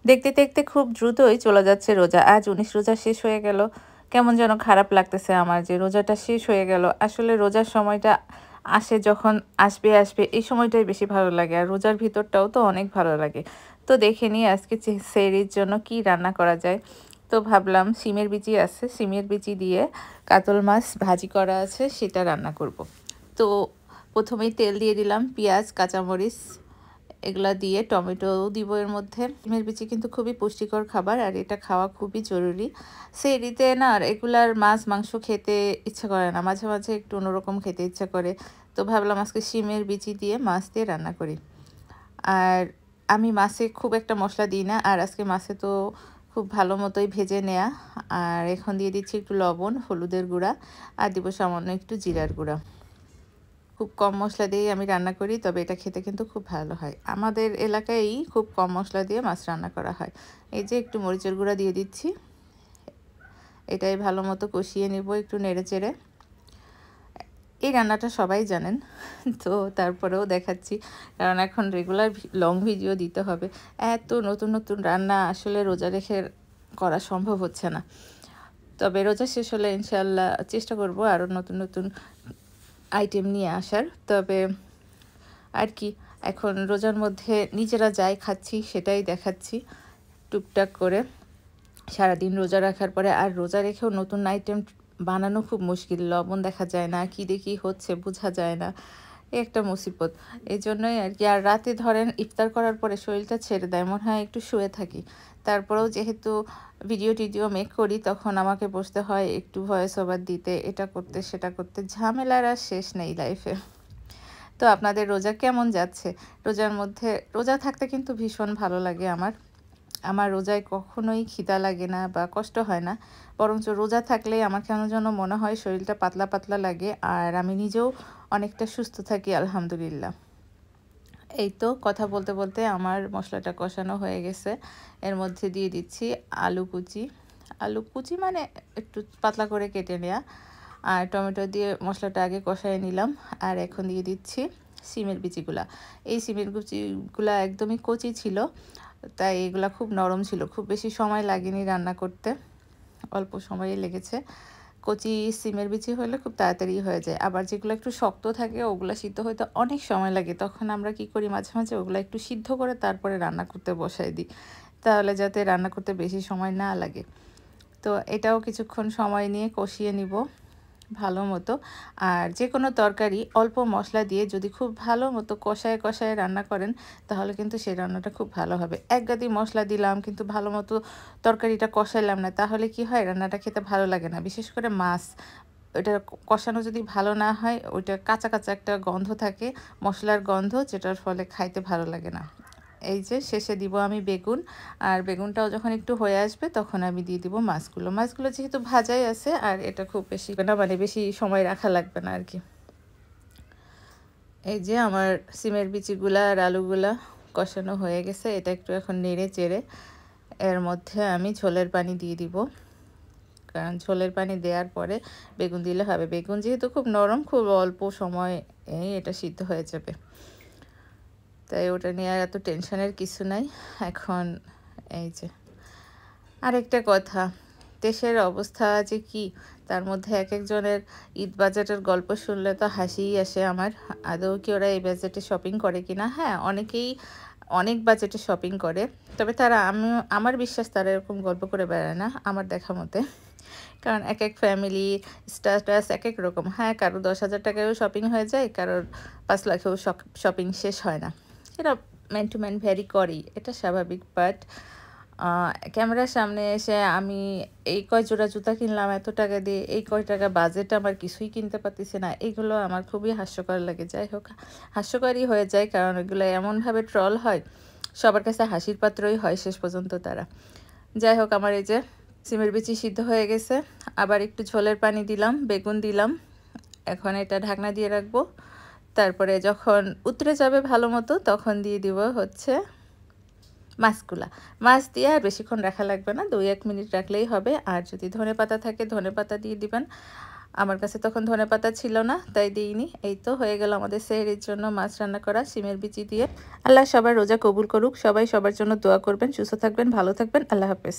দেখতে দেখতে খুব দ্রুতই চলে যাচ্ছে রোজা। আজ ১৯ রোজা শেষ হয়ে গেল। কেমন যেন খারাপ লাগতেছে আমার যে রোজাটা শেষ হয়ে গেল। আসলে রোজার সময়টা আসে যখন আসবে এই সময়টাই বেশি ভালো লাগে। আর রোজার ভিতরটাও তো অনেক ভালো লাগে। তো দেখে নিই আজকে সেহরির জন্য কি রান্না করা যায়। তো ভাবলাম শিমের বিচি আছে, শিমের বিচি দিয়ে কাতল মাছ ভাজি করা আছে সেটা রান্না করব। তো প্রথমেই তেল দিয়ে দিলাম, পেঁয়াজ, কাঁচামরিচ এগুলা দিয়ে টমেটোও দিব এর মধ্যে। ডিমের বিচি কিন্তু খুবই পুষ্টিকর খাবার আর এটা খাওয়া খুবই জরুরি। সেহরিতে না রেগুলার মাছ মাংস খেতে ইচ্ছা করে না, মাঝে মাঝে একটু অন্যরকম খেতে ইচ্ছা করে। তো ভাবলাম আজকে শিমের বিচি দিয়ে মাছ দিয়ে রান্না করি। আর আমি মাছে খুব একটা মশলা দিই না, আর আজকে মাছে তো খুব ভালো মতোই ভেজে নেয়া। আর এখন দিয়ে দিচ্ছি একটু লবণ, হলুদের গুঁড়া আর দিব সামান্য একটু জিরার গুঁড়া। খুব কম মশলা দিয়েই আমি রান্না করি, তবে এটা খেতে কিন্তু খুব ভালো হয়। আমাদের এলাকায় খুব কম মশলা দিয়ে মাছ রান্না করা হয়। এই যে একটু মরিচের গুঁড়া দিয়ে দিচ্ছি, এটাই ভালো মতো কষিয়ে নেব একটু নেড়ে চেড়ে। এই রান্নাটা সবাই জানেন, তো তারপরেও দেখাচ্ছি কারণ এখন রেগুলার লং ভিডিও দিতে হবে। এত নতুন নতুন রান্না আসলে রোজা রেখে করা সম্ভব হচ্ছে না। তবে রোজা শেষ হলে ইনশাল্লাহ চেষ্টা করব আরও নতুন নতুন আইটেম নিয়ে আসার। তবে আর কি, এখন রোজার মধ্যে নিজেরা যাই খাচ্ছি সেটাই দেখাচ্ছি টুকটাক করে। সারাদিন রোজা রাখার পরে আর রোজা রেখেও নতুন আইটেম বানানো খুব মুশকিল। লবণ দেখা যায় না, কী দেখি হচ্ছে বোঝা যায় না, একটা মুসিবত। এই জন্যই আর কি। আর রাতে ধরেন ইফতার করার পরে শরীরটা ছেড়ে দেয়, মনে হয় একটু শুয়ে থাকি। তারপরেও যেহেতু ভিডিও টিডিও মেক করি তখন আমাকে বসতে হয় একটু ভয়েস ওভার দিতে, এটা করতে সেটা করতে, ঝামেলার আর শেষ নেই লাইফে। তো আপনাদের রোজা কেমন যাচ্ছে? রোজার মধ্যে রোজা থাকতে কিন্তু ভীষণ ভালো লাগে আমার। আমার রোজায় কখনোই খিদা লাগে না বা কষ্ট হয় না, বরঞ্চ রোজা থাকলে আমার কেন যেন মনে হয় শরীরটা পাতলা পাতলা লাগে আর আমি নিজেও অনেকটা সুস্থ থাকি আলহামদুলিল্লাহ। এই তো কথা বলতে বলতে আমার মশলাটা কষানো হয়ে গেছে। এর মধ্যে দিয়ে দিচ্ছি আলু কুচি। আলু কুচি মানে একটু পাতলা করে কেটে নেওয়া। আর টমেটো দিয়ে মশলাটা আগে কষায় নিলাম। আর এখন দিয়ে দিচ্ছি শিমের বিচিগুলা। এই শিমের বিচিগুলা একদমই কচি ছিল, তাই এগুলা খুব নরম ছিল। খুব বেশি সময় লাগেনি রান্না করতে, অল্প সময়ে লেগেছে। কচি সিমের বিচি হলে খুব তাড়াতাড়ি হয়ে যায়। আবার যেগুলো একটু শক্ত থাকে ওগুলো সিদ্ধ হতে অনেক সময় লাগে। তখন আমরা কি করি, মাঝে মাঝে ওগুলো একটু সিদ্ধ করে তারপরে রান্না করতে বসাই দিই, তাহলে যাতে রান্না করতে বেশি সময় না লাগে। তো এটাও কিছুক্ষণ সময় নিয়ে কষিয়ে নিব ভালো মতো। আর যে কোনো তরকারি অল্প মশলা দিয়ে যদি খুব ভালো মতো কষায় কষায় রান্না করেন তাহলে কিন্তু সেই রান্নাটা খুব ভালো হবে। একগাদি মশলা দিলাম কিন্তু ভালো মতো তরকারিটা কষাইলাম না, তাহলে কি হয়, রান্নাটা খেতে ভালো লাগে না। বিশেষ করে মাছ, ওইটা কষানো যদি ভালো না হয় ওইটা কাঁচা কাঁচা একটা গন্ধ থাকে, মশলার গন্ধ, যেটার ফলে খাইতে ভালো লাগে না। এই যে শেষে দিব আমি বেগুন। আর বেগুনটাও যখন একটু হয়ে আসবে তখন আমি দিয়ে দিব মাছগুলো। মাছগুলো যেহেতু ভাজাই আছে আর এটা খুব বেশি না, মানে বেশি সময় রাখা লাগবে না আর কি। এই যে আমার সিমের বিচিগুলা আর আলুগুলা কষানো হয়ে গেছে, এটা একটু এখন নেড়ে চেড়ে এর মধ্যে আমি ঝোলের পানি দিয়ে দিব। কারণ ঝোলের পানি দেওয়ার পরে বেগুন দিলে হবে। বেগুন যেহেতু খুব নরম, খুব অল্প সময় এটা সিদ্ধ হয়ে যাবে, তাই ওটা নিয়ে আর এত টেনশনের কিছু নাই এখন। এই যে আরেকটা কথা, দেশের অবস্থা যে কি, তার মধ্যে এক একজনের ঈদ বাজেটের গল্প শুনলে তো হাসিই আসে আমার। আদৌ কি ওরা এই বাজেটে শপিং করে কিনা? হ্যাঁ, অনেকেই অনেক বাজেটে শপিং করে, তবে আমার বিশ্বাস তারা এরকম গল্প করে বেড়ায় না আমার দেখা মতে। কারণ এক এক ফ্যামিলি স্ট্যাটাস এক এক রকম। হ্যাঁ, কারো 10,000 টাকায়ও শপিং হয়ে যায়, কারোর 5 লাখেও শপিং শেষ হয় না। এটা ম্যান টু ম্যান ভ্যারি করেই, এটা স্বাভাবিক। বাট ক্যামেরার সামনে এসে আমি এই কয় জোড়া জুতা কিনলাম এত টাকা দিয়ে, এই কয় টাকা বাজেট আমার কিছুই কিনতে পারতেছি না, এগুলো আমার খুবই হাস্যকর লাগে। যাই হোক, হাস্যকরই হয়ে যায় কারণ এগুলো এমনভাবে ট্রল হয়, সবার কাছে হাসির পাত্রই হয় শেষ পর্যন্ত তারা। যাই হোক, আমার এই যে সিমের বিচি সিদ্ধ হয়ে গেছে, আবার একটু ঝোলের পানি দিলাম, বেগুন দিলাম। এখন এটা ঢাকনা দিয়ে রাখবো। তারপরে যখন উতরে যাবে ভালো মতো তখন দিয়ে দিব হচ্ছে মাছগুলা। মাছ দিয়ে আর বেশিক্ষণ রাখা লাগবে না, 2-1 মিনিট রাখলেই হবে। আর যদি ধনেপাতা থাকে ধনেপাতা দিয়ে দিবেন। আমার কাছে তখন ধনেপাতা ছিল না, তাই দিইনি। এই তো হয়ে গেল আমাদের সেহরির জন্য মাছ রান্না করা শিমের বিচি দিয়ে। আল্লাহ সবার রোজা কবুল করুক। সবাই সবার জন্য দোয়া করবেন। সুস্থ থাকবেন, ভালো থাকবেন। আল্লাহ হাফেজ।